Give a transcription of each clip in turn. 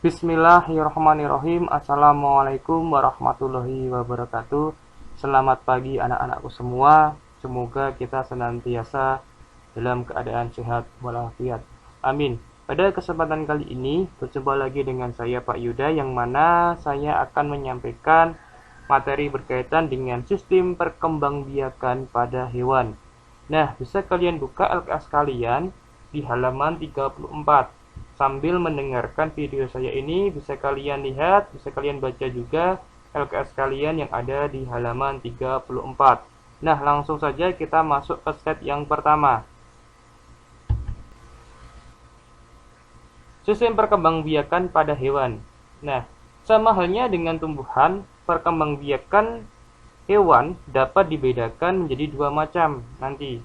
Bismillahirrahmanirrahim. Assalamualaikum warahmatullahi wabarakatuh. Selamat pagi anak-anakku semua. Semoga kita senantiasa dalam keadaan sehat walafiat. Amin. Pada kesempatan kali ini berjumpa lagi dengan saya Pak Yuda, yang mana saya akan menyampaikan materi berkaitan dengan sistem perkembangbiakan pada hewan. Nah, bisa kalian buka LKS kalian di halaman 34. Sambil mendengarkan video saya ini, bisa kalian lihat, bisa kalian baca juga LKS kalian yang ada di halaman 34. Nah, langsung saja kita masuk ke slide yang pertama. Sistem perkembangbiakan pada hewan. Nah, sama halnya dengan tumbuhan, perkembangbiakan hewan dapat dibedakan menjadi dua macam nanti,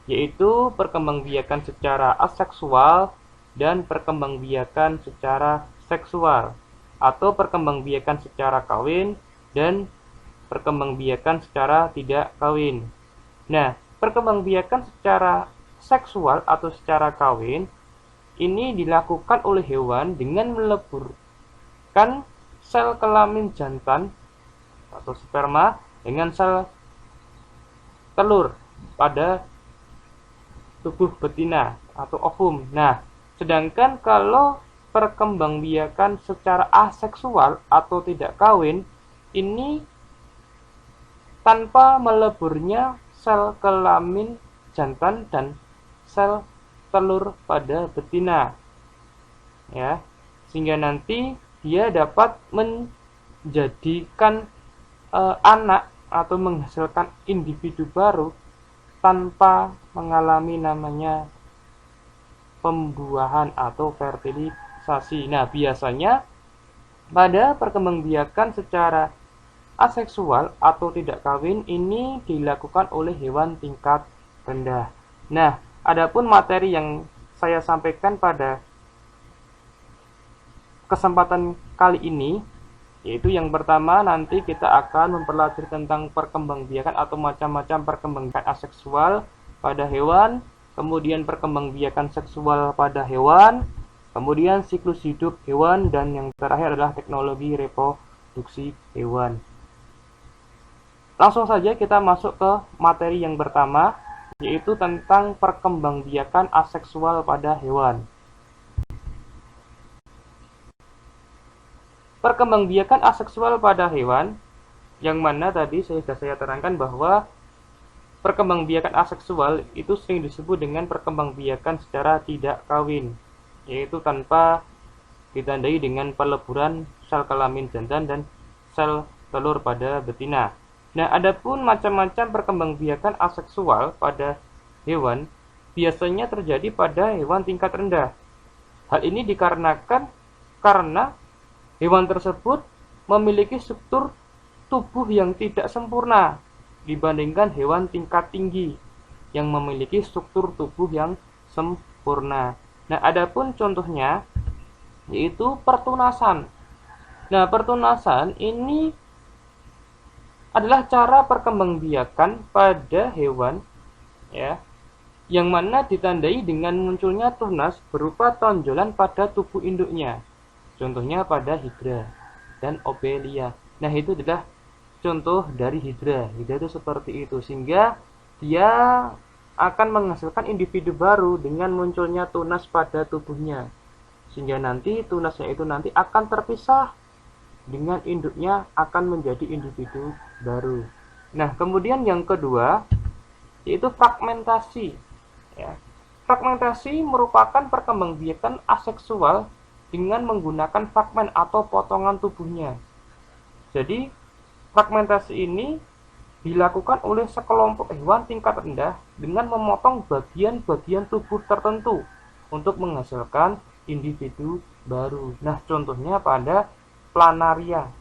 yaitu perkembangbiakan secara aseksual dan perkembangbiakan secara seksual, atau perkembangbiakan secara kawin dan perkembangbiakan secara tidak kawin. Nah, perkembangbiakan secara seksual atau secara kawin ini dilakukan oleh hewan dengan meleburkan sel kelamin jantan atau sperma dengan sel telur pada tubuh betina atau ovum. Nah, sedangkan kalau perkembangbiakan secara aseksual atau tidak kawin ini tanpa meleburnya sel kelamin jantan dan sel telur pada betina, ya, sehingga nanti dia dapat menjadikan anak atau menghasilkan individu baru tanpa mengalami namanya pembuahan atau fertilisasi. Nah, biasanya pada perkembangbiakan secara aseksual atau tidak kawin ini dilakukan oleh hewan tingkat rendah. Nah, adapun materi yang saya sampaikan pada kesempatan kali ini, yaitu yang pertama nanti kita akan mempelajari tentang perkembangbiakan atau macam-macam perkembangbiakan aseksual pada hewan, kemudian perkembangbiakan seksual pada hewan, kemudian siklus hidup hewan, dan yang terakhir adalah teknologi reproduksi hewan. Langsung saja kita masuk ke materi yang pertama, yaitu tentang perkembangbiakan aseksual pada hewan. Perkembangbiakan aseksual pada hewan, yang mana tadi sudah saya terangkan bahwa perkembangbiakan aseksual itu sering disebut dengan perkembangbiakan secara tidak kawin, yaitu tanpa ditandai dengan peleburan sel kelamin jantan dan sel telur pada betina. Nah, adapun macam-macam perkembangbiakan aseksual pada hewan biasanya terjadi pada hewan tingkat rendah. Hal ini dikarenakan karena hewan tersebut memiliki struktur tubuh yang tidak sempurna dibandingkan hewan tingkat tinggi yang memiliki struktur tubuh yang sempurna. Nah, adapun contohnya yaitu pertunasan. Nah, pertunasan ini adalah cara perkembangbiakan pada hewan, ya, yang mana ditandai dengan munculnya tunas berupa tonjolan pada tubuh induknya. Contohnya pada hidra dan obelia. Nah, itu adalah contoh dari hidra. Hidra itu seperti itu, sehingga dia akan menghasilkan individu baru dengan munculnya tunas pada tubuhnya, sehingga nanti tunasnya itu nanti akan terpisah dengan induknya, akan menjadi individu baru. Nah, kemudian yang kedua yaitu fragmentasi, ya. Fragmentasi merupakan perkembangbiakan aseksual dengan menggunakan fragmen atau potongan tubuhnya. Jadi fragmentasi ini dilakukan oleh sekelompok hewan tingkat rendah dengan memotong bagian-bagian tubuh tertentu untuk menghasilkan individu baru. Nah, contohnya pada planaria.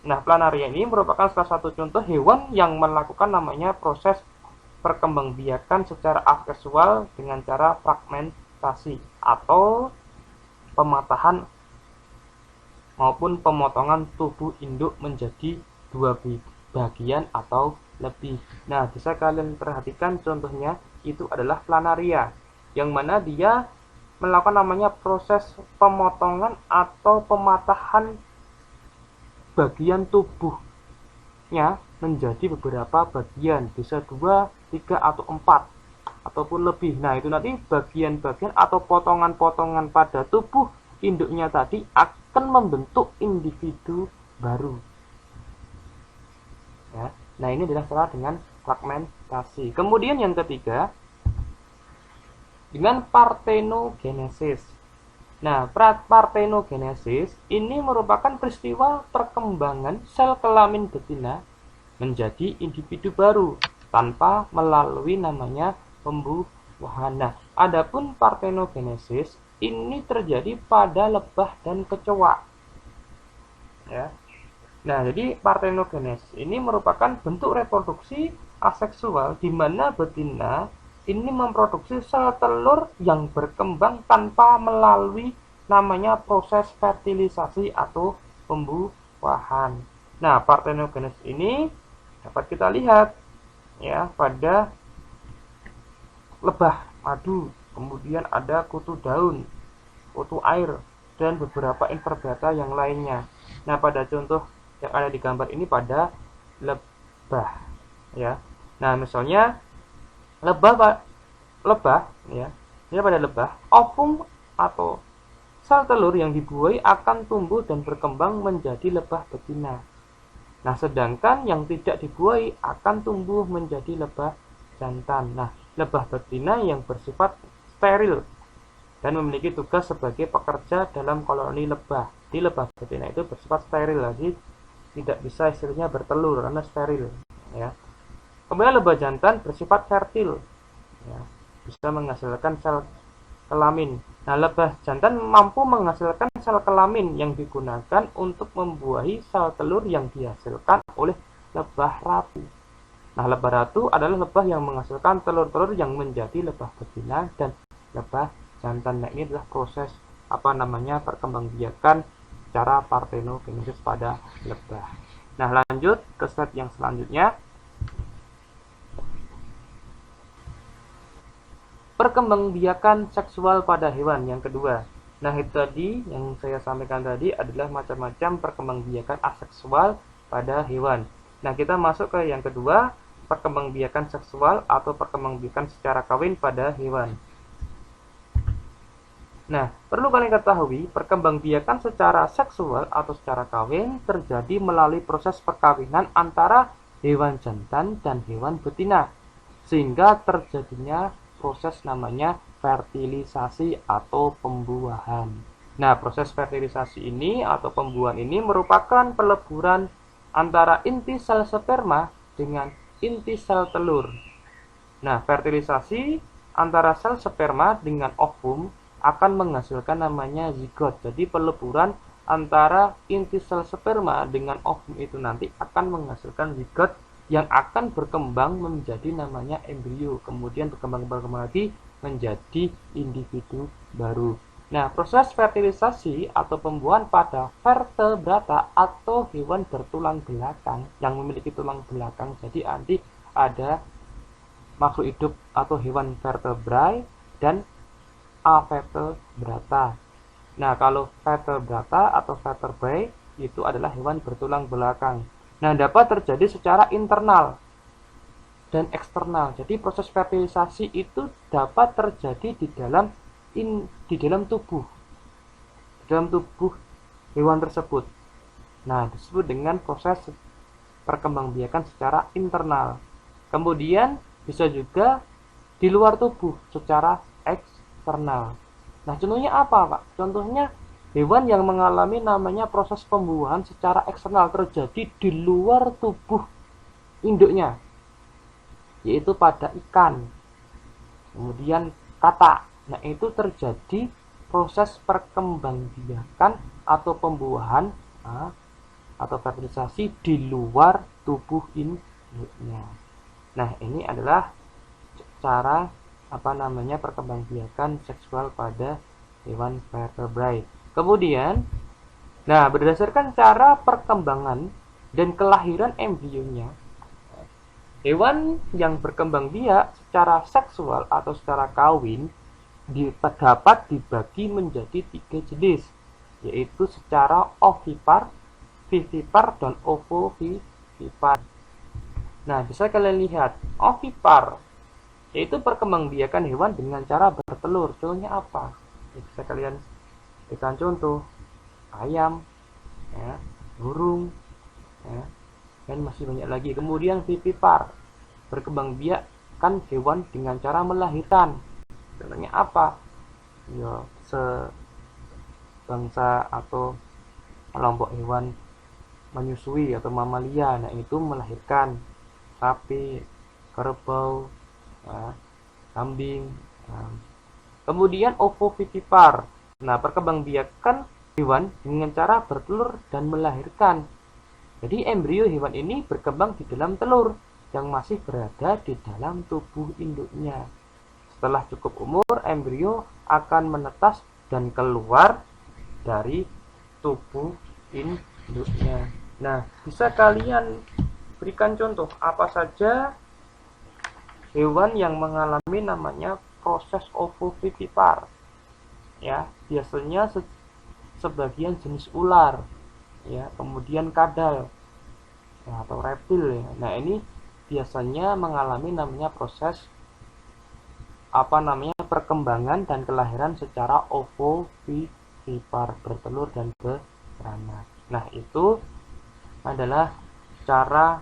Nah, planaria ini merupakan salah satu contoh hewan yang melakukan namanya proses perkembangbiakan secara aseksual dengan cara fragmentasi atau pematahan maupun pemotongan tubuh induk menjadi dua bagian atau lebih. Nah, bisa kalian perhatikan contohnya itu adalah planaria, yang mana dia melakukan namanya proses pemotongan atau pematahan bagian tubuhnya menjadi beberapa bagian, bisa 2, 3, atau 4 ataupun lebih. Nah, itu nanti bagian-bagian atau potongan-potongan pada tubuh induknya tadi akan membentuk individu baru. Ya. Nah, ini adalah cara dengan fragmentasi. Kemudian yang ketiga, dengan parthenogenesis. Nah, parthenogenesis ini merupakan peristiwa perkembangan sel kelamin betina menjadi individu baru tanpa melalui namanya pembuahan. Nah, adapun parthenogenesis ini terjadi pada lebah dan kecoa. Ya. Nah, jadi parthenogenesis ini merupakan bentuk reproduksi aseksual di mana betina ini memproduksi sel telur yang berkembang tanpa melalui namanya proses fertilisasi atau pembuahan. Nah, parthenogenesis ini dapat kita lihat ya pada lebah madu, kemudian ada kutu daun, kutu air, dan beberapa invertebrata yang lainnya. Nah, pada contoh yang ada di gambar ini pada lebah ya. Nah, misalnya lebah ya. Ini pada lebah, ovum atau sel telur yang dibuai akan tumbuh dan berkembang menjadi lebah betina. Nah, sedangkan yang tidak dibuai akan tumbuh menjadi lebah jantan. Nah, lebah betina yang bersifat steril dan memiliki tugas sebagai pekerja dalam koloni lebah. Di lebah betina itu bersifat steril, jadi tidak bisa istilahnya bertelur karena steril ya. Kemudian lebah jantan bersifat fertil ya, bisa menghasilkan sel kelamin. Nah, lebah jantan mampu menghasilkan sel kelamin yang digunakan untuk membuahi sel telur yang dihasilkan oleh lebah ratu. Nah, lebah ratu adalah lebah yang menghasilkan telur-telur yang menjadi lebah betina dan lebah jantan. Nah, ini adalah proses perkembangbiakan cara parthenogenesis pada lebah. Nah, lanjut ke slide yang selanjutnya. Perkembangbiakan seksual pada hewan yang kedua. Nah, itu tadi yang saya sampaikan tadi adalah macam-macam perkembangbiakan aseksual pada hewan. Nah, kita masuk ke yang kedua, perkembangbiakan seksual atau perkembangbiakan secara kawin pada hewan. Nah, perlu kalian ketahui, perkembangbiakan secara seksual atau secara kawin terjadi melalui proses perkawinan antara hewan jantan dan hewan betina, sehingga terjadinya proses namanya fertilisasi atau pembuahan. Nah, proses fertilisasi ini atau pembuahan ini merupakan peleburan antara inti sel sperma dengan inti sel telur. Nah, fertilisasi antara sel sperma dengan ovum akan menghasilkan namanya zigot. Jadi peleburan antara inti sel sperma dengan ovum itu nanti akan menghasilkan zigot yang akan berkembang menjadi namanya embrio, kemudian berkembang lagi menjadi individu baru. Nah, proses fertilisasi atau pembuahan pada vertebrata atau hewan bertulang belakang yang memiliki tulang belakang. Jadi nanti ada makhluk hidup atau hewan vertebrate dan avertebrata. Nah, kalau vertebrata atau vertebrate itu adalah hewan bertulang belakang. Nah, dapat terjadi secara internal dan eksternal. Jadi proses fertilisasi itu dapat terjadi di dalam tubuh hewan tersebut. Nah, disebut dengan proses perkembangbiakan secara internal. Kemudian bisa juga di luar tubuh secara eksternal. Nah, contohnya apa, Pak? Contohnya hewan yang mengalami namanya proses pembuahan secara eksternal terjadi di luar tubuh induknya, yaitu pada ikan, kemudian katak. Nah, itu terjadi proses perkembangbiakan atau pembuahan atau fertilisasi di luar tubuh induknya. Nah, ini adalah cara perkembangbiakan seksual pada hewan vertebrate. Kemudian, nah, berdasarkan cara perkembangan dan kelahiran embrionya, hewan yang berkembang biak secara seksual atau secara kawin dapat dibagi menjadi 3 jenis, yaitu secara ovipar, vivipar, dan ovovivipar. Nah, bisa kalian lihat, ovipar yaitu perkembangbiakan hewan dengan cara bertelur. Contohnya apa? Ya, bisa kalian berikan contoh, ayam, ya, burung, ya, dan masih banyak lagi. Kemudian vivipar, berkembangbiakan hewan dengan cara melahirkan. Contohnya apa? Ya, sebangsa atau kelompok hewan menyusui atau mamalia. Nah, itu melahirkan sapi, kerbau, ya, kambing. Nah, kemudian ovovivipar. Nah, perkembangbiakan hewan dengan cara bertelur dan melahirkan. Jadi embrio hewan ini berkembang di dalam telur yang masih berada di dalam tubuh induknya. Setelah cukup umur, embrio akan menetas dan keluar dari tubuh induknya. Nah, bisa kalian berikan contoh apa saja hewan yang mengalami namanya proses ovovivipar. Ya, biasanya sebagian jenis ular, ya, kemudian kadal, ya, atau reptil, ya. Nah, ini biasanya mengalami namanya proses perkembangan dan kelahiran secara ovovivipar, bertelur dan beranak. Nah, itu adalah cara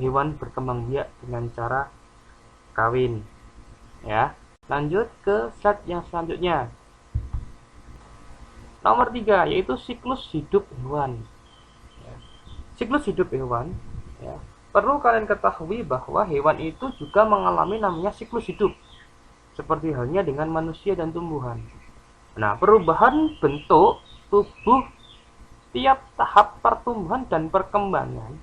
hewan berkembang biak dengan cara kawin. Ya, lanjut ke slide yang selanjutnya. Nomor 3 yaitu siklus hidup hewan. Ya. Siklus hidup hewan, ya, perlu kalian ketahui bahwa hewan itu juga mengalami namanya siklus hidup, seperti halnya dengan manusia dan tumbuhan. Nah, perubahan bentuk tubuh tiap tahap pertumbuhan dan perkembangan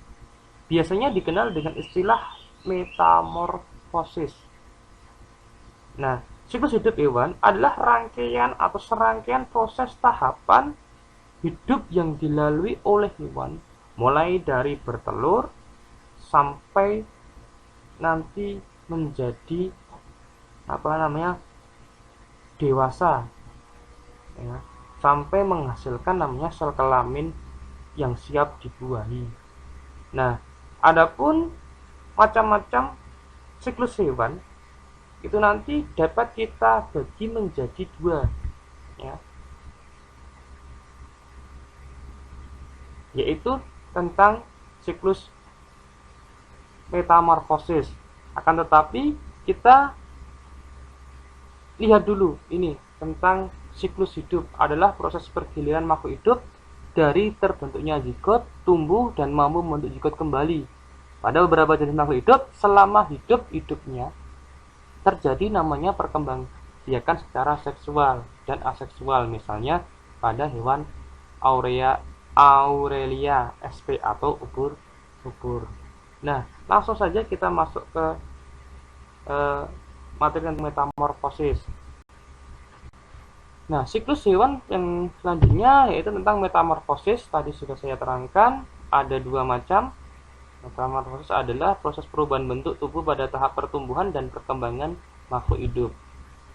biasanya dikenal dengan istilah metamorfosis. Nah, siklus hidup hewan adalah rangkaian atau serangkaian proses tahapan hidup yang dilalui oleh hewan, mulai dari bertelur sampai nanti menjadi dewasa, ya, sampai menghasilkan namanya sel kelamin yang siap dibuahi. Nah, adapun macam-macam siklus hewan itu nanti dapat kita bagi menjadi 2, ya, yaitu tentang siklus metamorfosis. Akan tetapi kita lihat dulu ini tentang siklus hidup adalah proses pergiliran makhluk hidup dari terbentuknya zigot, tumbuh, dan mampu membentuk zigot kembali. Pada beberapa jenis makhluk hidup, selama hidupnya terjadi namanya perkembangbiakan secara seksual dan aseksual, misalnya pada hewan Aurelia sp atau ubur-ubur. Nah, langsung saja kita masuk ke materi tentang metamorfosis. Nah, siklus hewan yang selanjutnya yaitu tentang metamorfosis. Tadi sudah saya terangkan, ada 2 macam. Metamorfosis adalah proses perubahan bentuk tubuh pada tahap pertumbuhan dan perkembangan makhluk hidup,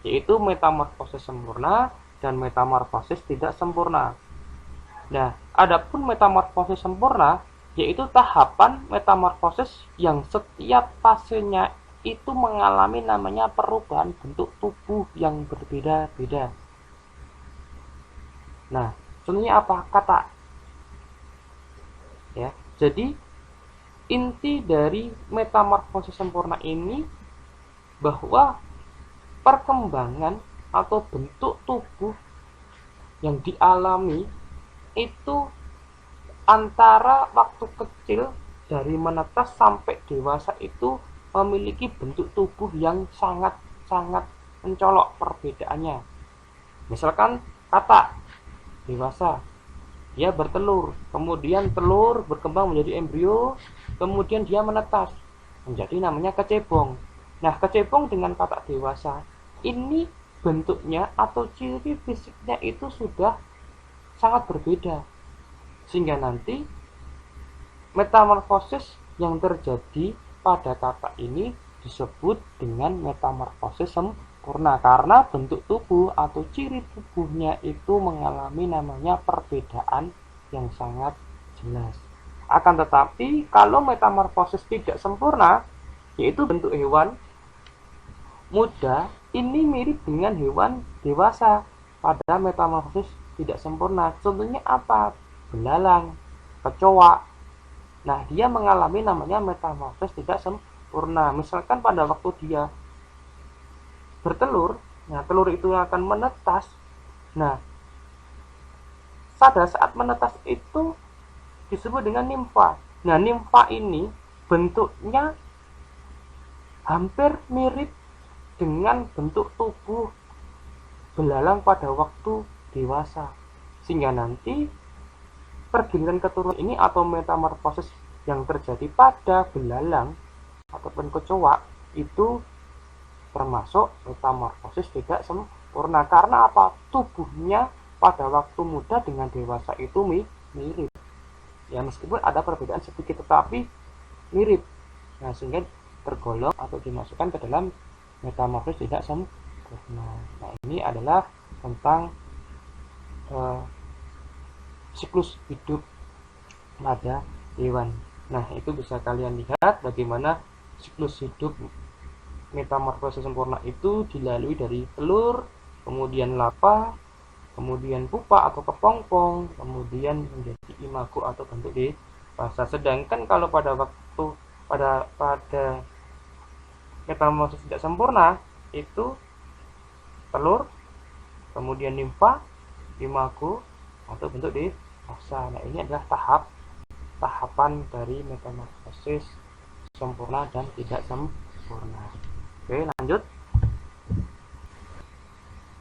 yaitu metamorfosis sempurna dan metamorfosis tidak sempurna. Nah, adapun metamorfosis sempurna yaitu tahapan metamorfosis yang setiap fasenya itu mengalami namanya perubahan bentuk tubuh yang berbeda-beda. Nah, contohnya apa? Kata. Ya, jadi inti dari metamorfosis sempurna ini bahwa perkembangan atau bentuk tubuh yang dialami itu antara waktu kecil dari menetas sampai dewasa itu memiliki bentuk tubuh yang sangat-sangat mencolok perbedaannya. Misalkan kata dewasa, dia bertelur, kemudian telur berkembang menjadi embrio, kemudian dia menetas menjadi namanya kecebong. Nah, kecebong dengan kata dewasa ini bentuknya atau ciri fisiknya itu sudah sangat berbeda, sehingga nanti metamorfosis yang terjadi pada kata ini disebut dengan metamorfosis sempurna. sempurna karena bentuk tubuh atau ciri tubuhnya itu mengalami namanya perbedaan yang sangat jelas. Akan tetapi kalau metamorfosis tidak sempurna, yaitu bentuk hewan muda ini mirip dengan hewan dewasa pada metamorfosis tidak sempurna. Contohnya apa? Belalang, kecoa. Nah, dia mengalami namanya metamorfosis tidak sempurna. Misalkan pada waktu dia bertelur, nah telur itu akan menetas. Nah, pada saat menetas itu disebut dengan nimfa. Nah, nimfa ini bentuknya hampir mirip dengan bentuk tubuh belalang pada waktu dewasa. Sehingga nanti pergiliran keturunan ini atau metamorfosis yang terjadi pada belalang ataupun kecoa itu termasuk metamorfosis tidak sempurna. Karena apa? Tubuhnya pada waktu muda dengan dewasa itu mirip. Ya, meskipun ada perbedaan sedikit tetapi mirip. Nah, sehingga tergolong atau dimasukkan ke dalam metamorfosis tidak sempurna. Nah, ini adalah tentang siklus hidup pada hewan. Nah, itu bisa kalian lihat bagaimana siklus hidup metamorfosis sempurna itu dilalui dari telur, kemudian larva, kemudian pupa atau kepompong, kemudian menjadi imago atau bentuk dewasa. Sedangkan kalau pada metamorfosis tidak sempurna itu telur, kemudian nimfa, imago atau bentuk dewasa. Nah, ini adalah tahapan dari metamorfosis sempurna dan tidak sempurna. Oke, lanjut.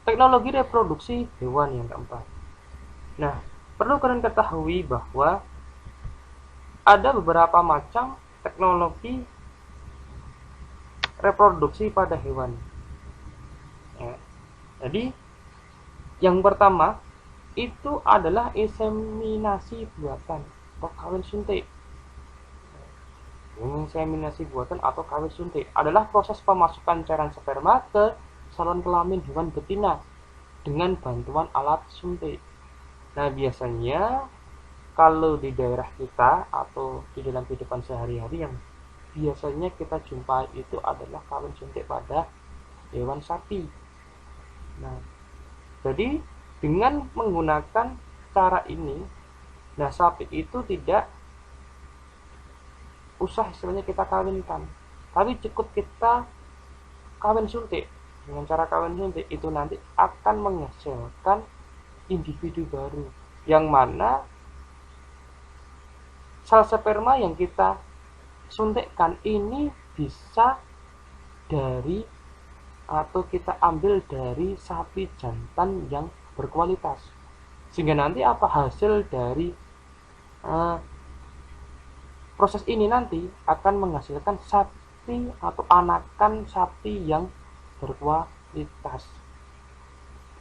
Teknologi reproduksi hewan yang keempat. Nah, perlu kalian ketahui bahwa ada beberapa macam teknologi reproduksi pada hewan. Ya. Jadi, yang pertama itu adalah inseminasi buatan atau kawin suntik. Inseminasi buatan atau kawin suntik adalah proses pemasukan cairan sperma ke saluran kelamin hewan betina dengan bantuan alat suntik. Nah, biasanya kalau di daerah kita atau di dalam kehidupan sehari-hari yang biasanya kita jumpai itu adalah kawin suntik pada hewan sapi. Nah, jadi dengan menggunakan cara ini, nah sapi itu tidak usah istilahnya kita kawinkan, tapi cukup kita kawin suntik. Dengan cara kawin suntik itu nanti akan menghasilkan individu baru, yang mana sel sperma yang kita suntikkan ini bisa dari atau kita ambil dari sapi jantan yang berkualitas, sehingga nanti apa hasil dari proses ini nanti akan menghasilkan sapi atau anakan sapi yang berkualitas,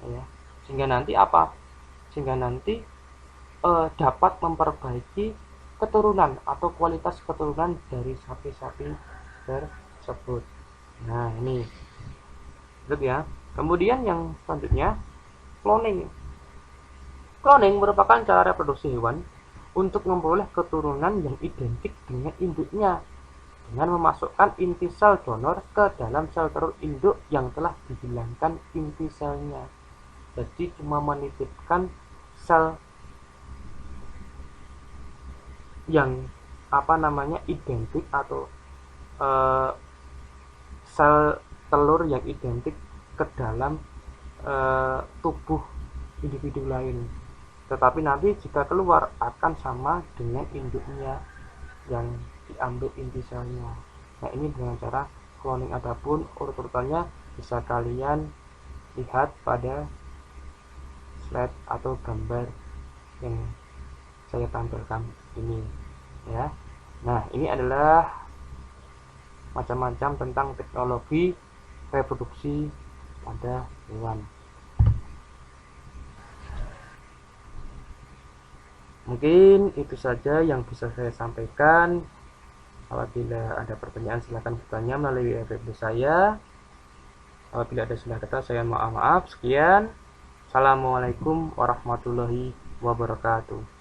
ya. Sehingga nanti apa? Sehingga nanti dapat memperbaiki keturunan atau kualitas keturunan dari sapi-sapi tersebut. Nah, ini lihat ya. Kemudian yang selanjutnya, cloning. Cloning merupakan cara reproduksi hewan untuk memperoleh keturunan yang identik dengan induknya dengan memasukkan inti sel donor ke dalam sel telur induk yang telah dihilangkan inti selnya. Jadi cuma menitipkan sel yang identik atau sel telur yang identik ke dalam tubuh individu lain. Tetapi nanti jika keluar akan sama dengan induknya yang diambil inti selnya. Nah, ini dengan cara cloning. Adapun urut-urutannya bisa kalian lihat pada slide atau gambar yang saya tampilkan ini, ya. Nah, ini adalah macam-macam tentang teknologi reproduksi pada hewan. Mungkin itu saja yang bisa saya sampaikan. Apabila ada pertanyaan silahkan bertanya melalui FB saya. Apabila ada salah kata, saya maaf. Sekian. Assalamualaikum warahmatullahi wabarakatuh.